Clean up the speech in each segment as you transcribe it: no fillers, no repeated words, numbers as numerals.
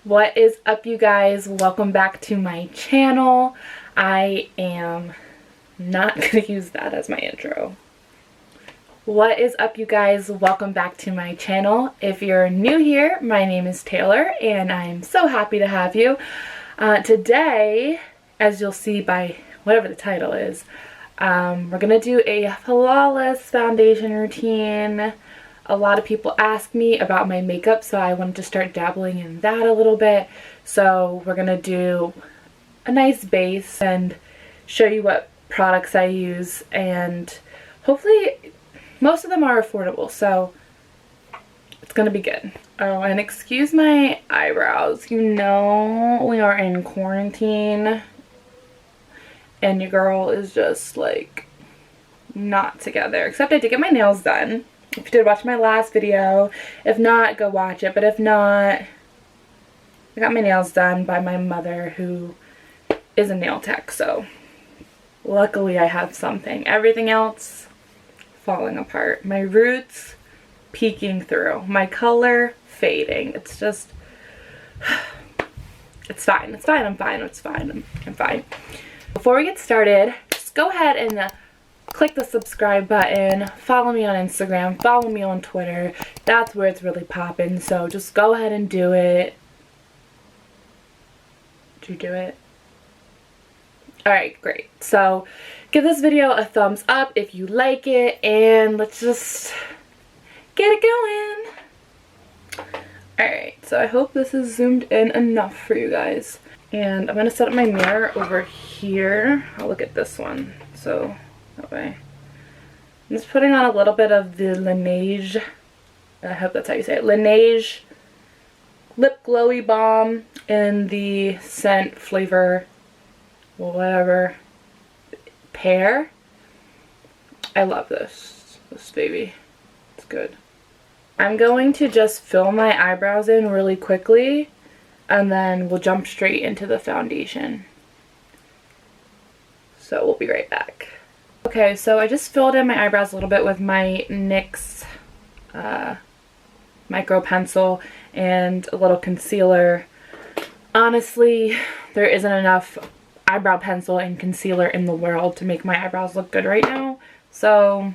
What is up, you guys? Welcome back to my channel. I am not going to use that as my intro. What is up, you guys? Welcome back to my channel. If you're new here, my name is Taylor and I'm so happy to have you. Today, as you'll see by whatever the title is, we're going to do a flawless foundation routine. A lot of people ask me about my makeup, so I wanted to start dabbling in that a little bit. So we're going to do a nice base and show you what products I use, and hopefully most of them are affordable, so it's going to be good. Oh, and excuse my eyebrows. You know we are in quarantine and your girl is just like not together, except I did get my nails done. If you did watch my last video, if not, go watch it. But if not, I got my nails done by my mother, who is a nail tech, so luckily I have something. Everything else falling apart. My roots peeking through. My color fading. It's just, it's fine. It's fine. I'm fine. It's fine. I'm fine. Before we get started, just go ahead and click the subscribe button, follow me on Instagram, follow me on Twitter. That's where it's really popping, so just go ahead and do it. Did you do it? Alright, great. So give this video a thumbs up if you like it, and let's just get it going. Alright, so I hope this is zoomed in enough for you guys. And I'm going to set up my mirror over here. I'll look at this one, so that way. I'm just putting on a little bit of the Laneige, I hope that's how you say it, Laneige Lip Glowy Balm in the scent flavor, whatever, pear. I love this baby. It's good. I'm going to just fill my eyebrows in really quickly, and then we'll jump straight into the foundation. So we'll be right back. Okay, so I just filled in my eyebrows a little bit with my NYX micro pencil and a little concealer. Honestly, there isn't enough eyebrow pencil and concealer in the world to make my eyebrows look good right now, so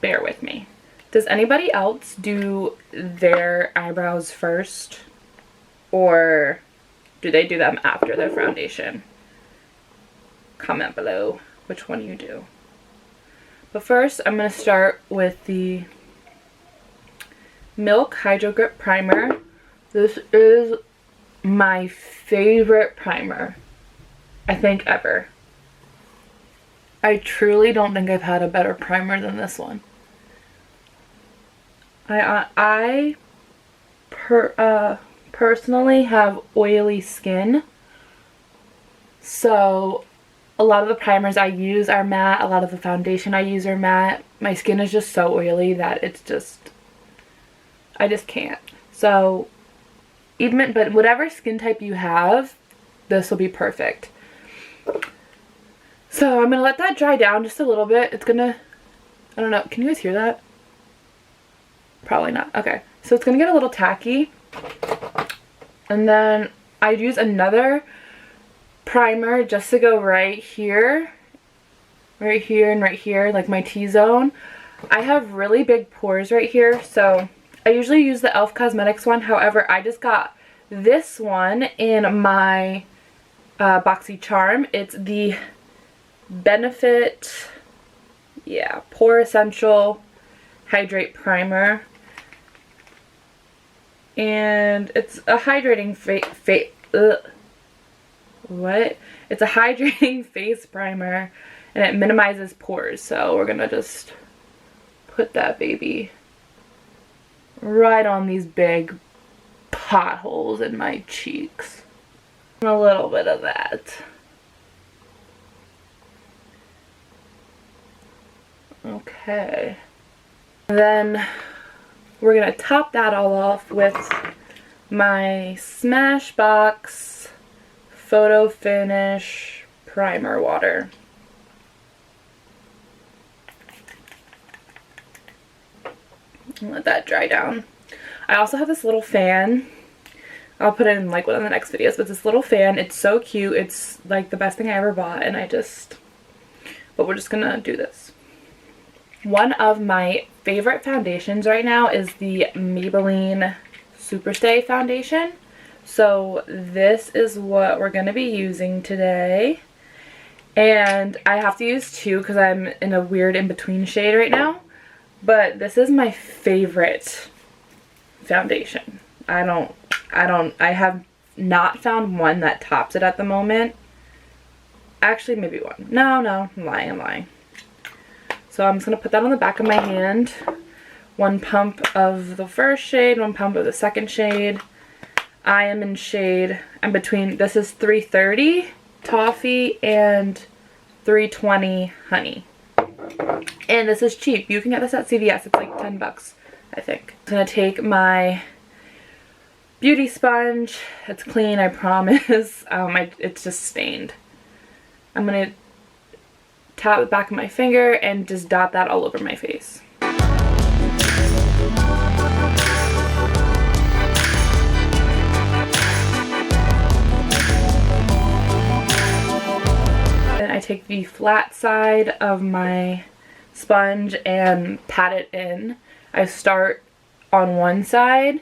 bear with me. Does anybody else do their eyebrows first, or do they do them after their foundation? Comment below which one you do. But first, I'm going to start with the Milk Hydro Grip Primer. This is my favorite primer, I think, ever. I truly don't think I've had a better primer than this one. I personally have oily skin, so a lot of the primers I use are matte, a lot of the foundation I use are matte. My skin is just so oily that it's just, I just can't. So, but whatever skin type you have, this will be perfect. So I'm going to let that dry down just a little bit. It's going to, I don't know, can you guys hear that? Probably not. Okay, so it's going to get a little tacky. And then I use another primer just to go right here, and right here, like my T-zone. I have really big pores right here, so I usually use the e.l.f. Cosmetics one. However, I just got this one in my BoxyCharm. It's the Benefit, yeah, Pore Essential Hydrate Primer, and it's a hydrating It's a hydrating face primer, and it minimizes pores. So we're gonna just put that baby right on these big potholes in my cheeks. And a little bit of that. Okay. And then we're gonna top that all off with my Smashbox Photo Finish Primer Water. Let that dry down. I also have this little fan. I'll put it in like one of the next videos, but this little fan, it's so cute. It's like the best thing I ever bought, and but we're just gonna do this. One of my favorite foundations right now is the Maybelline Superstay foundation. So this is what we're gonna be using today. And I have to use two because I'm in a weird in-between shade right now. But this is my favorite foundation. I have not found one that tops it at the moment. Actually, maybe one. No, I'm lying. So I'm just going to put that on the back of my hand. One pump of the first shade, one pump of the second shade. I am in shade, I'm between, this is 330 Toffee and 320 Honey. And this is cheap. You can get this at CVS. It's like 10 bucks, I think. I'm going to take my beauty sponge. It's clean, I promise. It's just stained. I'm going to tap the back of my finger and just dot that all over my face. Then I take the flat side of my sponge and pat it in. I start on one side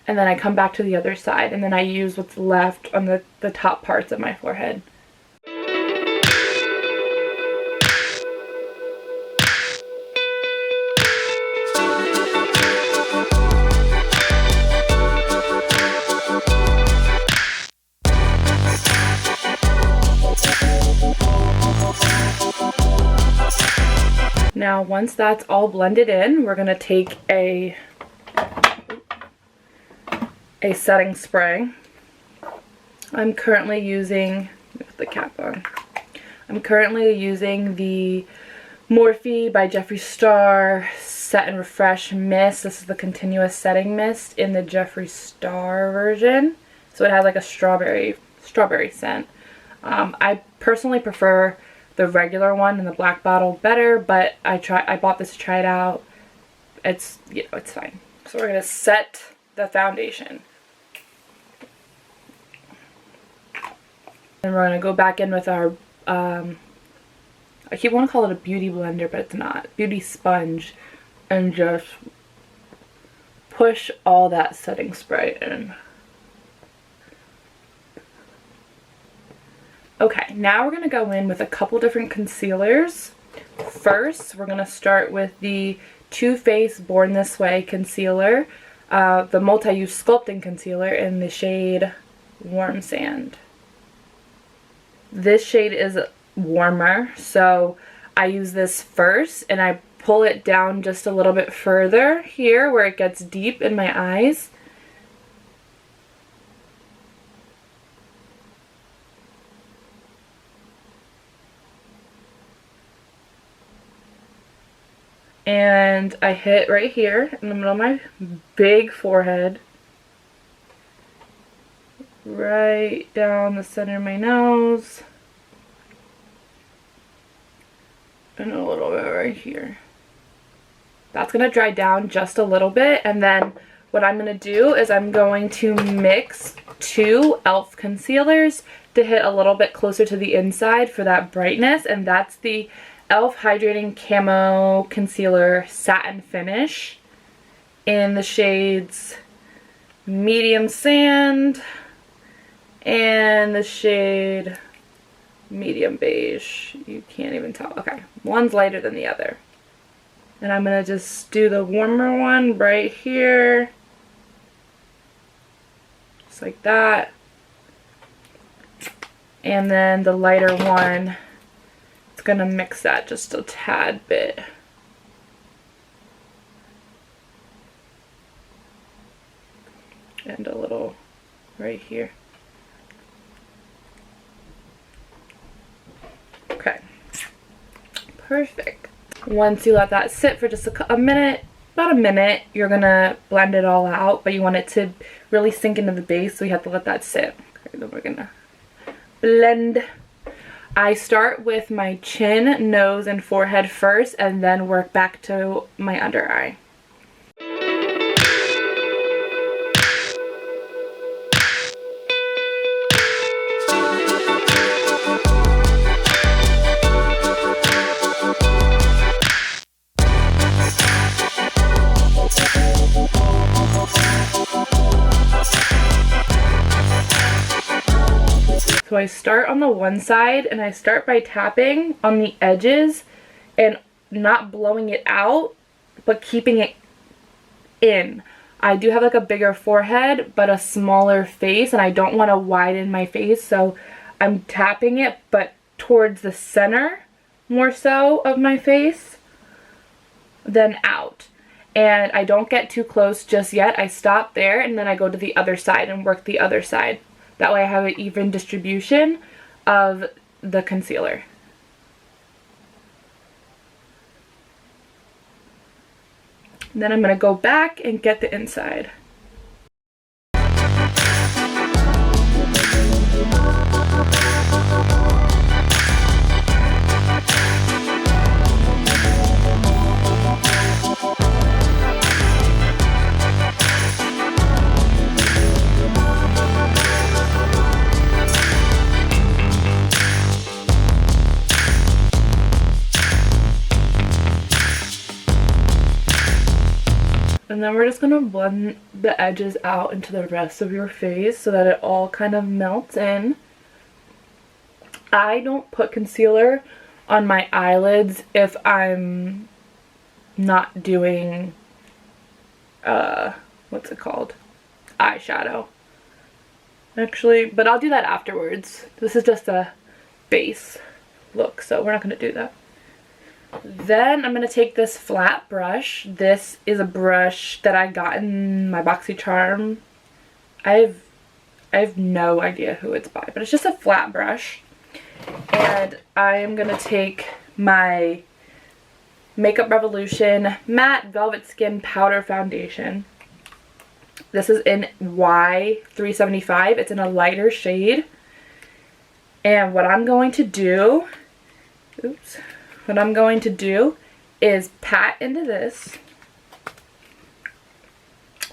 and then I come back to the other side, and then I use what's left on the top parts of my forehead. Now once that's all blended in, we're going to take a setting spray. I'm currently using, with the cap on, I'm currently using the Morphe by Jeffree Star Set and Refresh Mist. This is the continuous setting mist in the Jeffree Star version. So it has like a strawberry scent. I personally prefer the regular one in the black bottle better, but I bought this to try it out. It's, you know, it's fine. So we're gonna set the foundation. And we're gonna go back in with our, I keep wanting to call it a beauty blender, but it's not. Beauty sponge, and just push all that setting spray in. Okay, now we're going to go in with a couple different concealers. First, we're going to start with the Too Faced Born This Way concealer, the multi-use sculpting concealer in the shade Warm Sand. This shade is warmer, so I use this first and I pull it down just a little bit further here where it gets deep in my eyes. And I hit right here in the middle of my big forehead, right down the center of my nose, and a little bit right here. That's going to dry down just a little bit, and then what I'm going to do is I'm going to mix two e.l.f. concealers to hit a little bit closer to the inside for that brightness, and that's the e.l.f. Hydrating Camo Concealer Satin Finish in the shades Medium Sand and the shade Medium Beige. You can't even tell. Okay, one's lighter than the other. And I'm going to just do the warmer one right here. Just like that. And then the lighter one, it's going to mix that just a tad bit. And a little right here. Okay. Perfect. Once you let that sit for just a minute, about a minute, you're going to blend it all out, but you want it to really sink into the base, so you have to let that sit. Okay, then we're going to blend. I start with my chin, nose, and forehead first, and then work back to my under eye. So I start on the one side and I start by tapping on the edges and not blowing it out, but keeping it in. I do have like a bigger forehead but a smaller face, and I don't want to widen my face, so I'm tapping it but towards the center more so of my face than out. And I don't get too close just yet. I stop there and then I go to the other side and work the other side. That way I have an even distribution of the concealer. Then I'm going to go back and get the inside. And then we're just going to blend the edges out into the rest of your face so that it all kind of melts in. I don't put concealer on my eyelids if I'm not doing, what's it called? Eyeshadow. Actually, but I'll do that afterwards. This is just a base look, so we're not going to do that. Then I'm going to take this flat brush. This is a brush that I got in my BoxyCharm. I have no idea who it's by, but it's just a flat brush. And I am going to take my Makeup Revolution Matte Velvet Skin Powder Foundation. This is in Y375. It's in a lighter shade. And what I'm going to do, what I'm going to do is pat into this.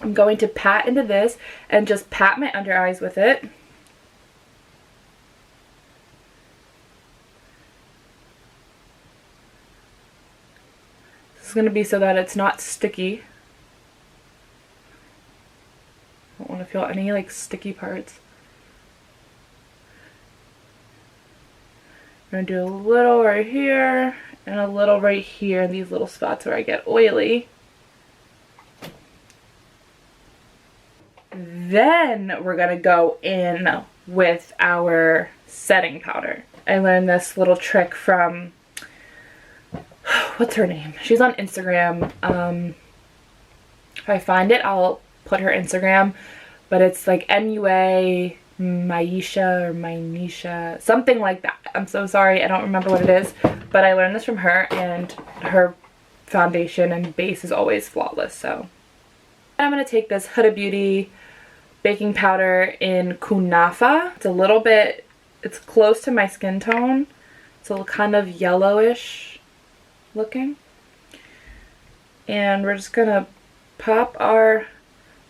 I'm going to pat into this and just pat my under eyes with it. This is going to be so that it's not sticky. I don't want to feel any like sticky parts. I'm going to do a little right here and a little right here in these little spots where I get oily. Then we're going to go in with our setting powder. I learned this little trick from, what's her name? She's on Instagram. If I find it, I'll put her Instagram. But it's like MUA Maisha or Mynisha, something like that. I'm so sorry, I don't remember what it is, but I learned this from her, and her foundation and base is always flawless. So I'm going to take this Huda Beauty baking powder in Kunafa. It's a little bit, it's close to my skin tone. It's a little kind of yellowish looking. And we're just going to pop our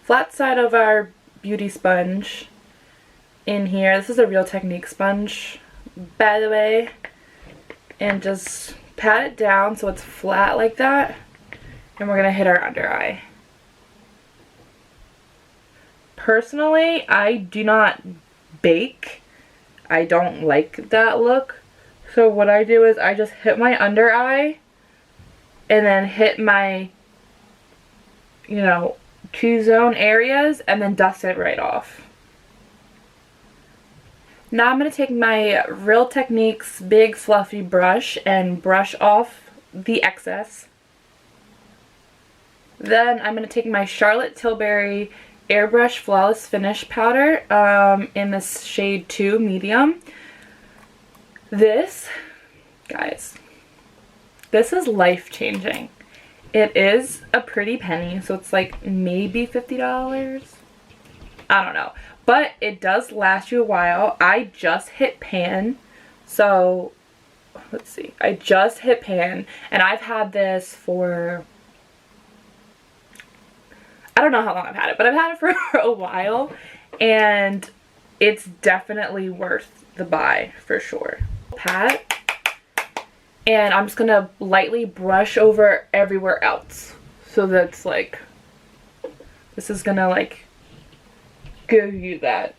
flat side of our beauty sponge in here. This is a Real Technique sponge, by the way, and just pat it down so it's flat like that, and we're gonna hit our under eye. Personally, I do not bake. I don't like that look, so what I do is I just hit my under eye and then hit my, you know, T-zone areas and then dust it right off. Now I'm going to take my Real Techniques big fluffy brush and brush off the excess. Then I'm going to take my Charlotte Tilbury Airbrushed Flawless Finish powder in this shade 2 medium. This, guys, this is life-changing. It is a pretty penny, so it's like maybe $50. I don't know. But it does last you a while. I just hit pan. So, let's see. I just hit pan. And I've had this for, I don't know how long I've had it, but I've had it for a while. And it's definitely worth the buy, for sure. Pat. And I'm just going to lightly brush over everywhere else. So that's like, this is going to like give you that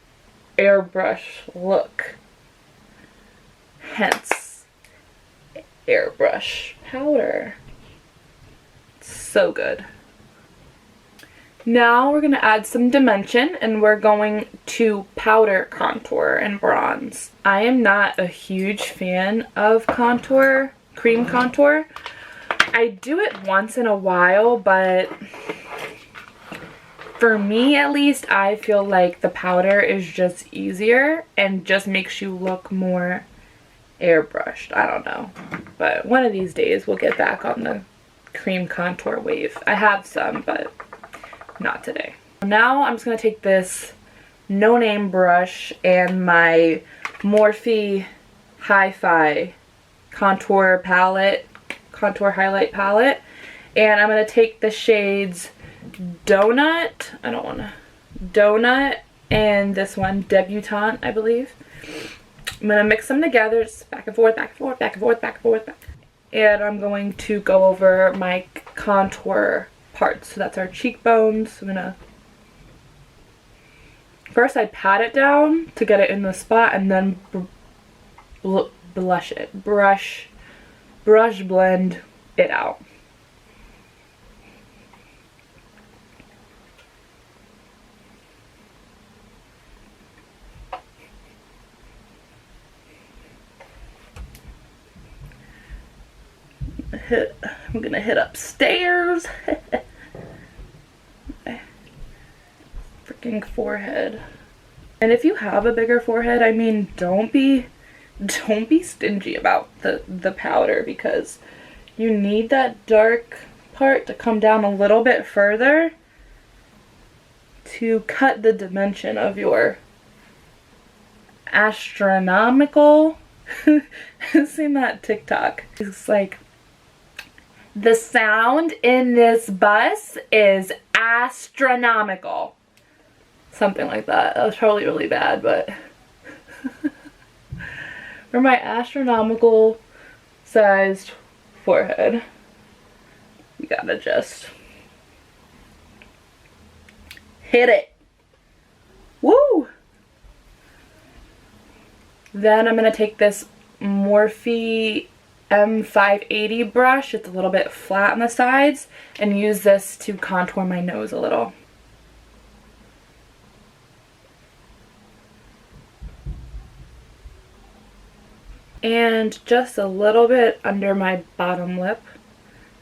airbrush look. intense airbrush powder. It's so good. Now we're going to add some dimension, and we're going to powder contour and bronze. I am not a huge fan of contour, cream contour. I do it once in a while, but for me at least, I feel like the powder is just easier and just makes you look more airbrushed. I don't know. But one of these days we'll get back on the cream contour wave. I have some, but not today. Now I'm just going to take this no name brush and my Morphe Hi-Fi contour palette, contour highlight palette, and I'm going to take the shades Donut, Donut, and this one, Debutante, I believe. I'm going to mix them together, just back and forth, back and forth, back and forth, back and forth, back. And I'm going to go over my contour parts. So that's our cheekbones. I'm gonna first I pat it down to get it in the spot, and then blush it, brush blend it out. I'm gonna hit upstairs. Freaking forehead. And if you have a bigger forehead, I mean, don't be stingy about the powder, because you need that dark part to come down a little bit further to cut the dimension of your astronomical. I've seen that TikTok. It's like, the sound in this bus is astronomical. Something like that. That was probably really bad, but for my astronomical sized forehead, you gotta just hit it. Woo! Then I'm gonna take this Morphe M580 brush. It's a little bit flat on the sides, and use this to contour my nose a little. And just a little bit under my bottom lip.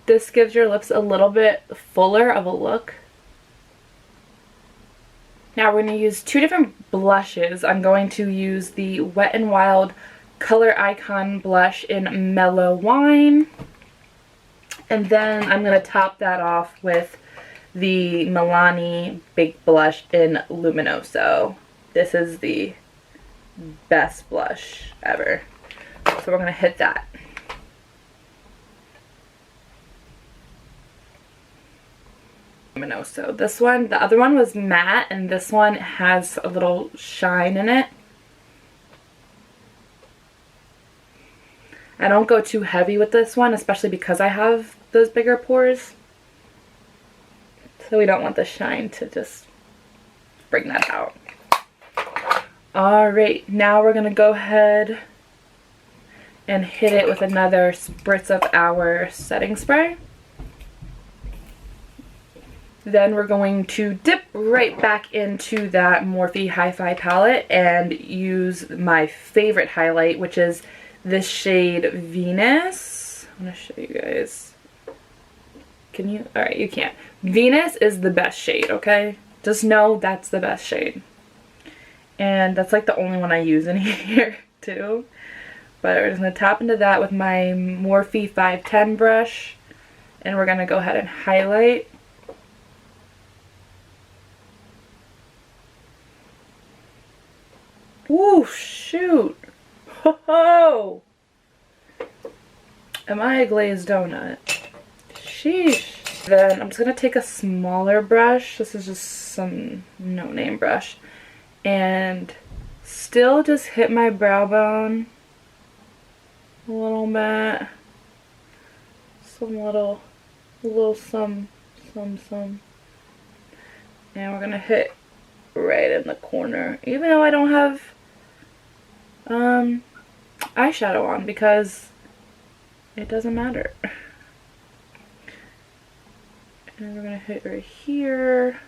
This gives your lips a little bit fuller of a look. Now we're going to use two different blushes. I'm going to use the Wet n Wild Color Icon blush in Mellow Wine. And then I'm going to top that off with the Milani Big Blush in Luminoso. This is the best blush ever. So we're going to hit that. Luminoso. This one, the other one was matte, and this one has a little shine in it. I don't go too heavy with this one, especially because I have those bigger pores. So we don't want the shine to just bring that out. Alright, now we're going to go ahead and hit it with another spritz of our setting spray. Then we're going to dip right back into that Morphe Hi-Fi palette and use my favorite highlight, which is this shade Venus. I'm going to show you guys. Can you? Alright, you can't. Venus is the best shade, okay? Just know that's the best shade. And that's like the only one I use in here, too. But we're just going to tap into that with my Morphe 510 brush. And we're going to go ahead and highlight. Ooh, shoot. Ho ho! Am I a glazed donut? Sheesh. Then I'm just going to take a smaller brush. This is just some no-name brush. And still just hit my brow bone a little bit. Some. And we're going to hit right in the corner. Even though I don't have eyeshadow on because it doesn't matter. And we're going to hit right here.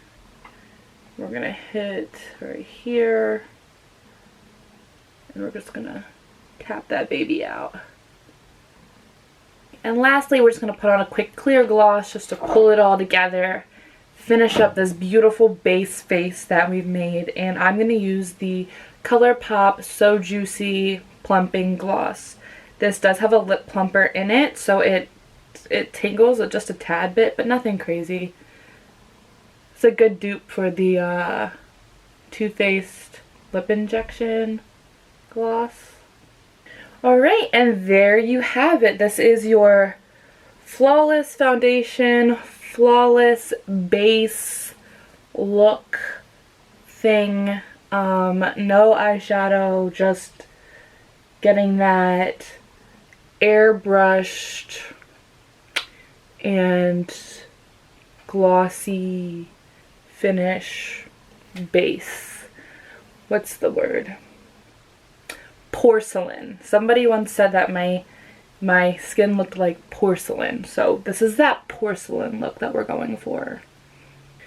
We're going to hit right here. And we're just going to tap that baby out. And lastly, we're just going to put on a quick clear gloss just to pull it all together. Finish up this beautiful base face that we've made. And I'm going to use the ColourPop So Juicy Plumping Gloss. This does have a lip plumper in it, so it tingles just a tad bit, but nothing crazy. It's a good dupe for the Too Faced lip injection gloss. Alright, and there you have it. This is your flawless foundation, flawless base look thing. No eyeshadow, just getting that airbrushed and glossy finish base. What's the word? Porcelain. Somebody once said that my skin looked like porcelain. So this is that porcelain look that we're going for.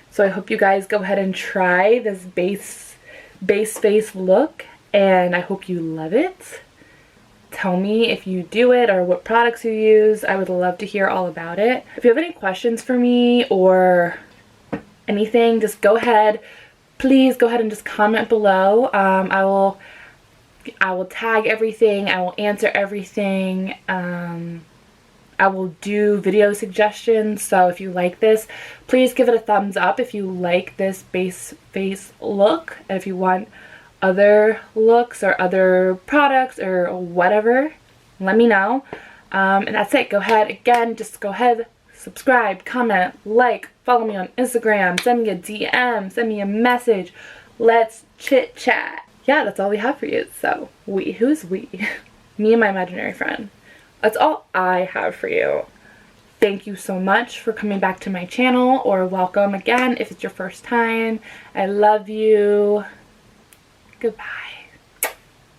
So I hope you guys go ahead and try this base face look, and I hope you love it. Tell me if you do it or what products you use. I would love to hear all about it. If you have any questions for me or anything, just go ahead. Please go ahead and just comment below. I will tag everything. I will answer everything. I will do video suggestions. So if you like this, please give it a thumbs up if you like this base face look. And if you want other looks or other products or whatever, let me know. And that's it. Go ahead again, just go ahead, subscribe, comment, like, follow me on Instagram, send me a DM, send me a message, let's chit chat. Yeah, that's all we have for you. So who's we? Me and my imaginary friend. That's all I have for you. Thank you so much for coming back to my channel, or welcome again if it's your first time. I love you. Goodbye.